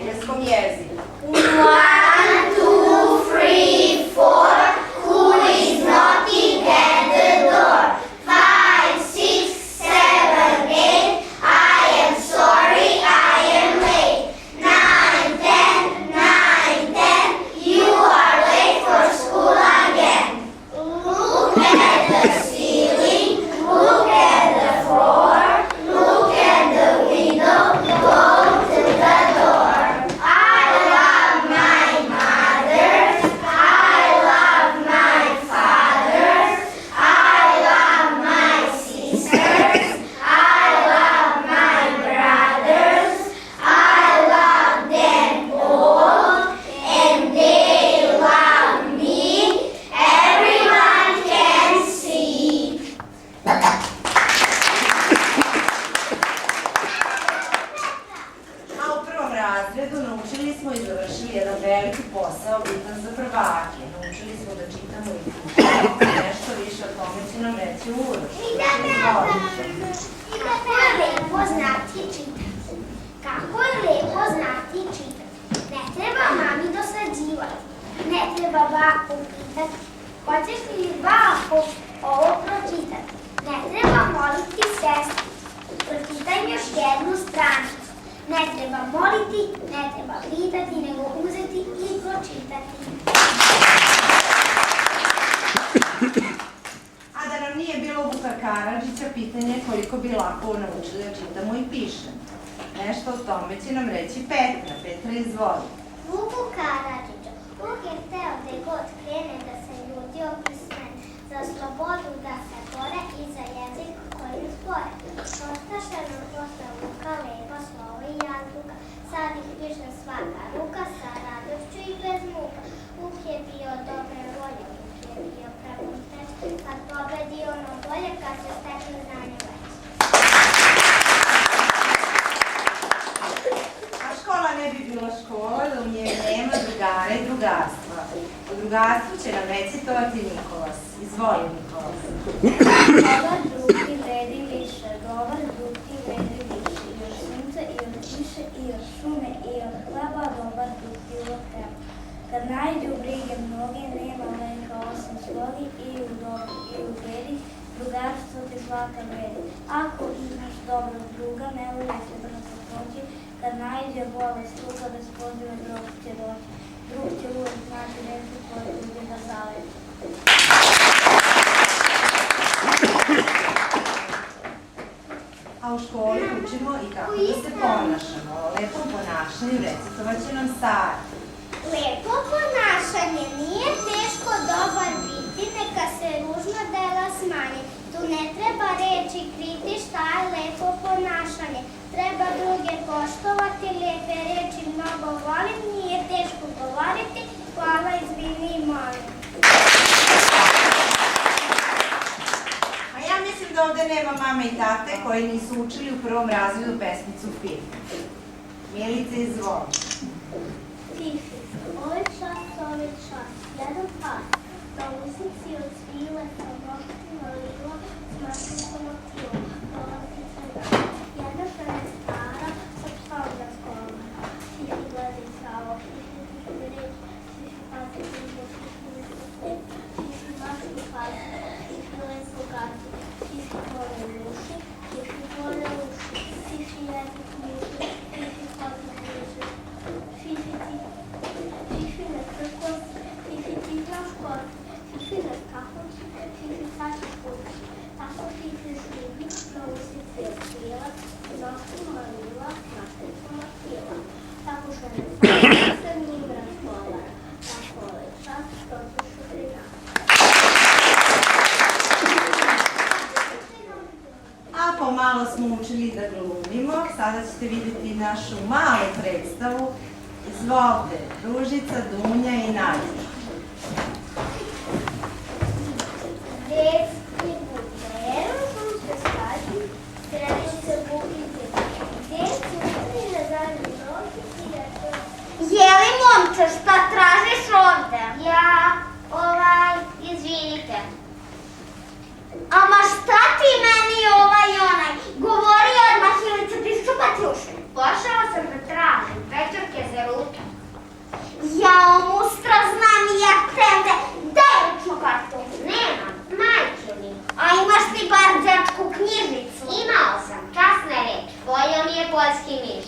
engleskom jeziku. 1, 2, 3, 4. Who is knocking at the door? 5, 6, 7, 8. I am sorry, I am late. 9, 10, 9, 10. You are late for school again. Look at the ceiling, look at the floor, look at the window, go to the door. I love my mother, I love my father, I love my sisters, I love my brothers, I love them all, and they love me. Everyone can see. A u prvom razredu naučili smo i završili jedan veliki posao bitan za prvake. Naučili smo da čitamo i pišemo. Nešto više o tome će nam reći Uroš. Kako je lepo znati čitati. Kako je lepo znati čitati. Ne treba mami dosađivati. Ne treba baku pitati. Hoćeš li bako ovo pročitati? Ne treba moliti sestru. Pročitaj još jednu stranicu. Ne treba moliti, ne treba pitati, nego uzeti i pročitati. A da nam nije bilo Vuka Karadžića, pitanje je koliko bi lako naučili da čitamo i pišemo. Nešto o tome će nam reći Petra. Petra, izvoli. Vuku Karadžiću, Vuk je hteo gde god krene da se ljudi opismene, za slobodu da se bore i za jezik koji zbore. Ostašeno posle Vuka lepa slovo i jazbuka, sad ih piše svaka ruka sa radošću i bez muka. Vuk je bio dobre volje, Vuk je bio pravom treč, kad pobedi ono bolje, kad se stekne znanje već. A škola ne bi bila škola da u njoj nema drugara i drugarstva. O drugarstvu će nam recitovati Nikolas. Izvoli, Nikolas. Dobar drug ti vredi više, dobar drug ti vredi više, i od sunca, i od kiše, i od šume, i od hleba, dobar drug ti uvek treba. Kad najde u brige mnoge, nema leka osim slogi, i u dobru, i u bedi, drugarstvo ti svaka vredi. Ako imaš dobrog druga, ne voli se brzo proći, kad najde bolest ruka, bez poziva drug će doći. Drug će uvek znati reći koje druge da zaveti. A u školi učimo i kako da se ponašamo. O lepom ponašanju recitovat će nam Sara. Lepo ponašanje, nije teško dobar biti, neka se ružna dela smanje. Tu ne treba reči kriti šta je lepo ponašanje. Treba druge poštovati, lepe reči mnogo volim, nije teško govoriti, hvala, izvini i molim. A ja mislim da ovde nema mame i tate koji nisu učili u prvom razredu pesmicu Fifi. Milica, izvoli. Fifi, ovaj čas, jedan pas, da usnici od svile, sa noštima lila, s masnicom od tila, dolazi se dan. Jedna žena je stara, sa psom da skola. Fifi gleda sa ovo, Fifi reč, Fifi pazi ljubav, Fifi ne Fifi maši pazi, Fifi lesu gazi, Fifi vole uši, Fifi vole uši, Fifi jezik miši, Fifi hodno bliže, Fifi ti Fifi ne prkosi, Fifi ti znaš kosi, Fifi ne skakući, Fifi sači kući. Tako Fifi šljubi, na usice je svilac, noštima lila, na tecima pila. Tako što ne sada se njim razgovara, tako ovaj čas protišu drina. A pomalo smo učili da glumimo, sada ćete vidjeti našu malu predstavu. Izvolite, Ružica, Dunja i Nadja. Детский букер, шумske stvari, strelice bukice. Decu utrine zadnji roki i jače. Jeli, momče, šta tražiš ovde? Izvinite. Ama šta ti meni onaj? Govori odmah ili ću ti ščupati uši. Pošao sam da tražim pečurke za ruke. Jao, mustra, znam i ja tebe. Daj ličnu kartu. Nemam, majke mi. A imaš ti bar đačku knjižicu? Imao sam, časna reč. Pojeo mi je poljski miš.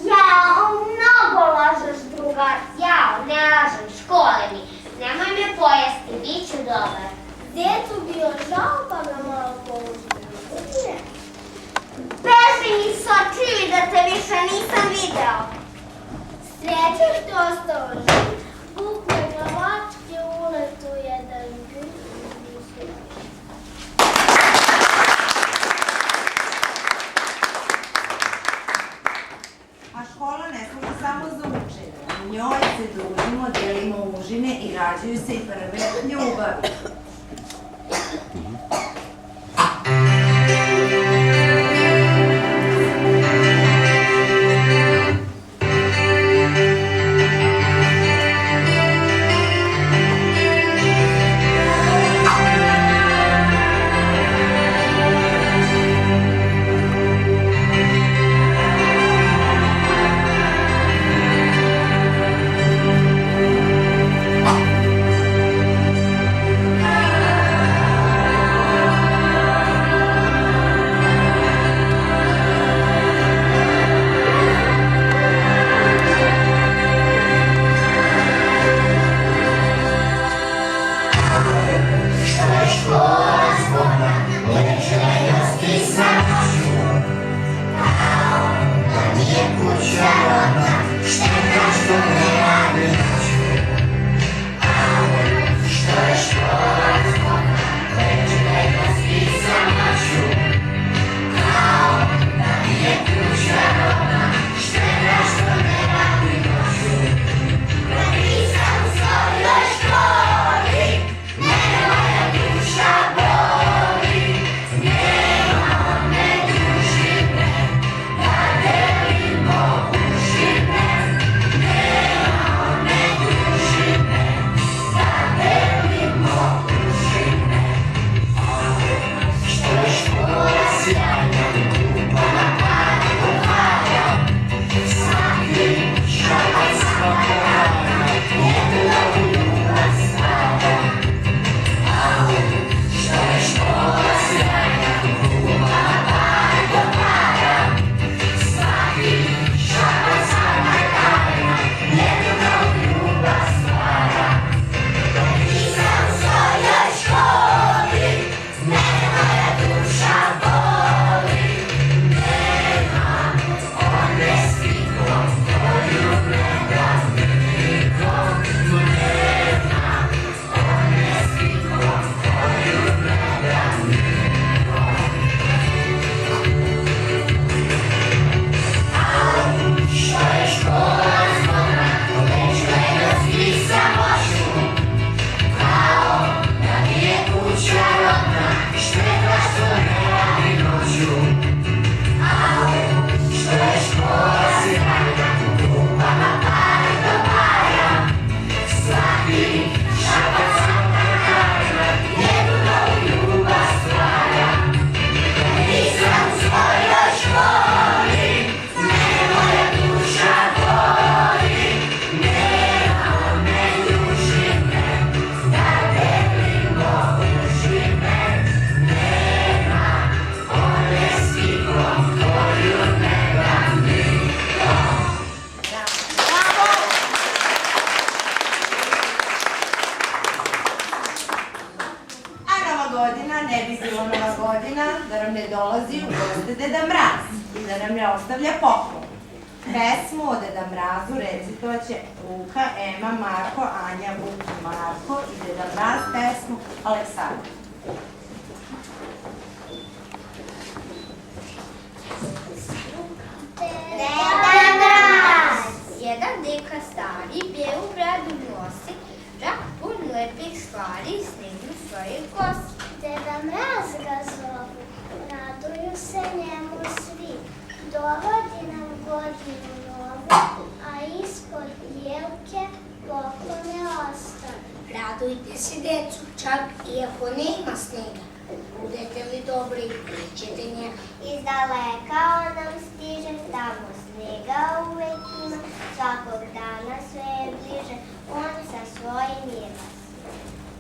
Jao, mnogo lažeš, drugar. Jao, ne lažem, škole mi. Nemoj me pojesti, bit ću dobar. Djecu bio žao pa ga malo použivim. Ne. Beži mi s očili da te više nisam video. Sreće što ostao živ, bukve glavačke uletu jedan gr. A škola ne služi samo za učenje. U njoj se družimo, delimo užine i rađaju se i prve ljubavi. Deda Mraz i da nam ne ostavlja poklon. Pesmu o Deda Mrazu recitovaće Luka, Ema, Marko, Anja, Vuk, Marko i Deda Mraz pesmu Aleksandra. Deda Mraz! Jedan deka stari bijelu bradu nosi, čak pun lepih stvari snegu svoje kosi. Deda Mraz ga zovu, raduju se njemu svi, dovodi nam godinu novu, a ispod jelke poklone ostane. Radujte se, decu, čak i ako nema snega. Budete li dobri, nećete njega. Iz daleka on nam stiže, tamo snega uvek ima, svakog dana sve je bliže, on sa svojim ima.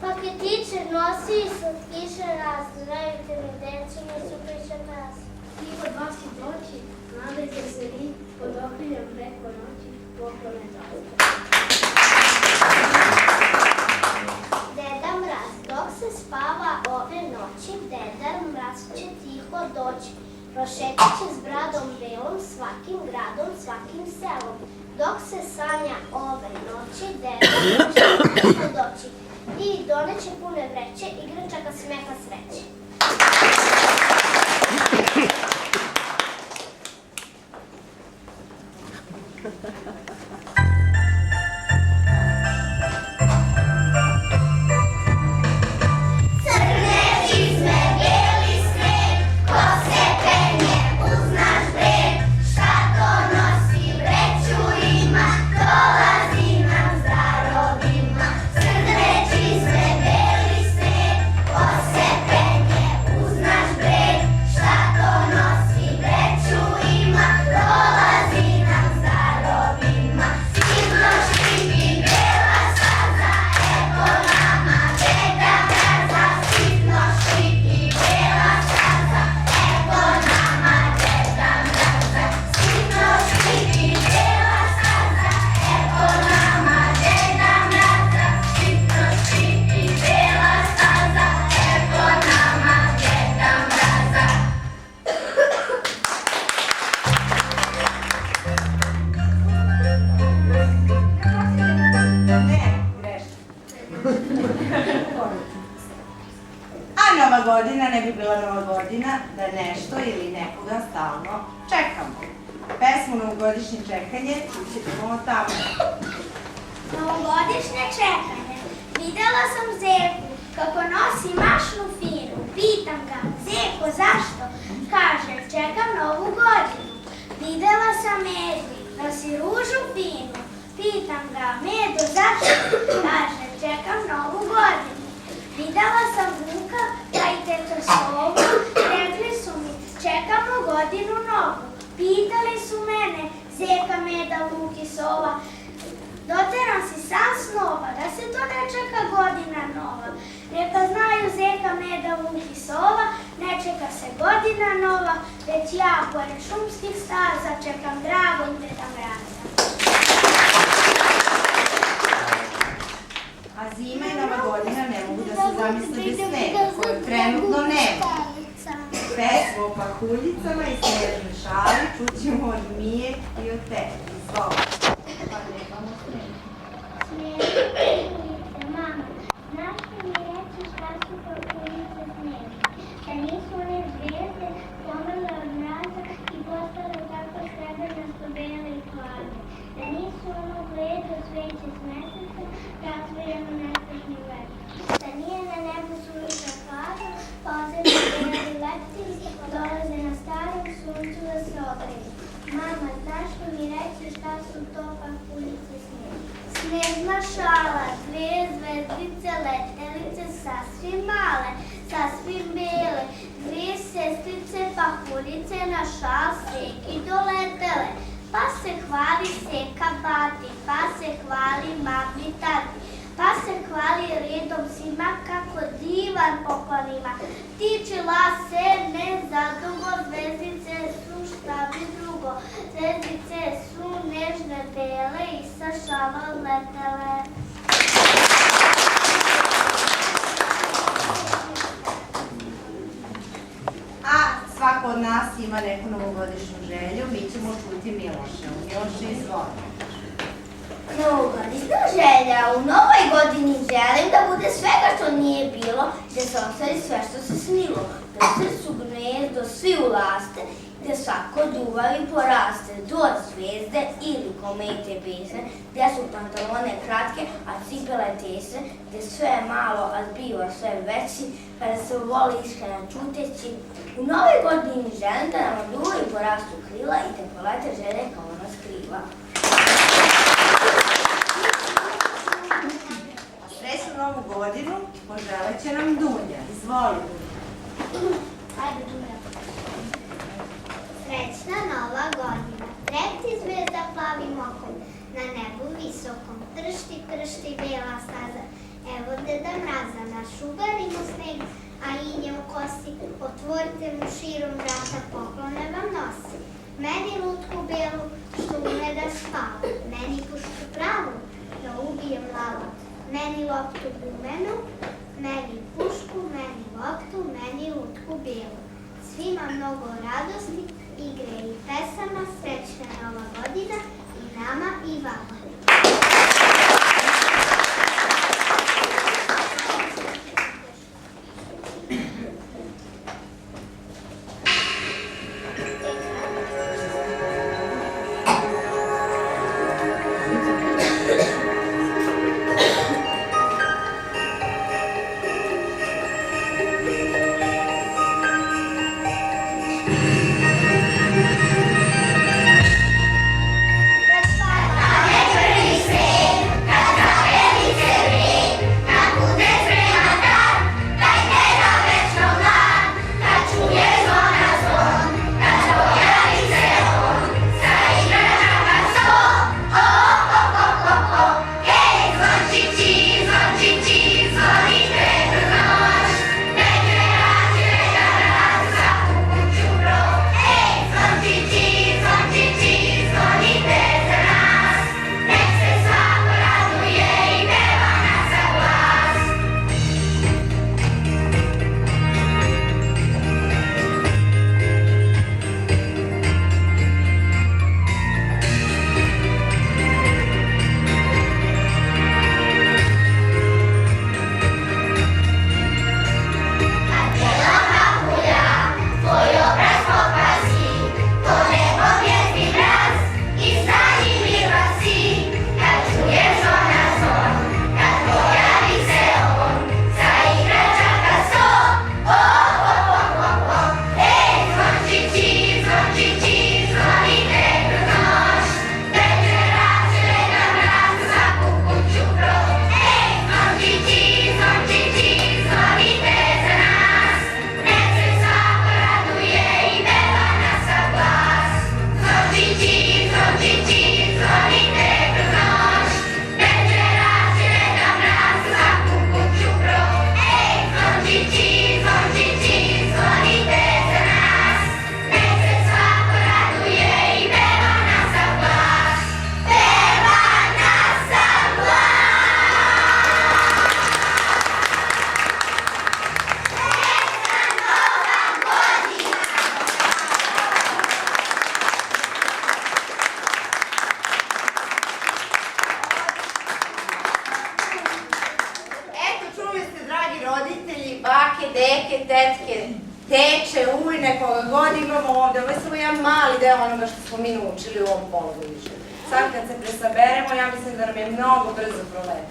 Paketiće nosi i slatkiše raz, zdravite mi decu, ne su priše nas. I od vas i doći, nadajte se vi, pod okriljem preko noći, poklone zastavi. Deda Mraz, dok se spava ove noći, Deda Mraz će tiho doći. Prošetat će s bradom belom, svakim gradom, svakim selom. Dok se sanja ove noći, Deda Mraz će tiho doći. I doneće pune vreće, igračaka, smeha, sreće. Godina ne bi bila Nova godina da nešto ili nekoga stalno čekamo. Pesmu Novogodišnje čekanje čućemo tamo. Novogodišnje čekanje. Videla sam Zeku kako nosi mašnu finu. Pitam ga, Zeko, zašto? Kaže, čekam Novu godinu. Videla sam Medu, nosi ružu finu. Pitam ga, Medo, zašto? Kaže, čekam Novu godinu. Videla sam Vuka, da i teta Sovu, rekli su mi, čekamo godinu novu. Pitali su mene, Zeka, Meda, Vuk i Sova, doteram si sam snova, da se to ne čeka godina nova. Neka znaju Zeka, Meda, Vuk i Sova, ne čeka se godina nova, već ja pored šumskih staza čekam dragog Deda Mraza. A zima i Nova godina ne mogu da se zamisle bez snega, koje trenutno nema. Pesmu o pahuljicama i snežnoj šali čućemo od Mije i od tebi. Izvolite. Pa nemamo snega. Snežne pahulice, mama, znaš li mi reći šta su pahulice snega? Da nisu one zvijezde pomrle od mraza i postale tako srebrnasto bele i hladne. Da nisu ono bledo sveće s meseca razvijeno nestašnim vetrom. Da nije na nebu suviše hladno, pa ozirno beli leptiri dolaze na starom suncu da se ogreju. Mama, znaš li mi reći šta su to pahulice snega? Snežna šala, dve zvezdice, letelice, sasvim male, sasvim bele, dve sestrice pahuljice na šal Seki doletele. Pa se hvali Seka bati, pa se hvali mami tati, pa se hvali redom svima kako divan poklon ima. Tičila se nezadugo, zvezdice su šta bi drugo, zvezdice su nežne bele i sa šalom letele. A svako od nas ima neku novogodišnju želju, mi ćemo čuti Miloša. Miloša, izvoli. Novogodišnja želja. U novoj godini želim da bude svega što nije bilo, da se ostvari sve što se snilo, da srcu gnezdo svi ulaste, da svako ljubavi poraste, do zvezde ili komete besne, gde su pantalone kratke, a cipele tesne, gde sve je malo, a biva sve veći, kada se voli iskreno čuteći. U novoj godini želim da nam ljubavi porastu krila i da polete želje kao ona skriva. novu godinu poželit će nam Dunja. Izvoli. Ajde, Dunja. Srećna nova godina, trepti zvezda plavim okom, na nebu visokom, tršti, tršti bela staza. Evo Deda Mraza, naš ubarim u sneg, a inje u kosi, otvorite mu širom vrata, poklone vam nosi. Meni lutku belu, što ume da spava, meni pušku pravu, da ubijem lava, meni loptu gumenu, meni pušku, meni loptu, meni lutku belu. Svima mnogo radosti, igre i pesama, srećna nova godina i nama i vama. bake, deke, tetke, teče, ujne, koga god imamo ovde. Ovo je samo jedan mali deo onoga što smo mi naučili u ovom polugodištu. Sad kad se presaberemo, ja mislim da nam je mnogo brzo proletelo.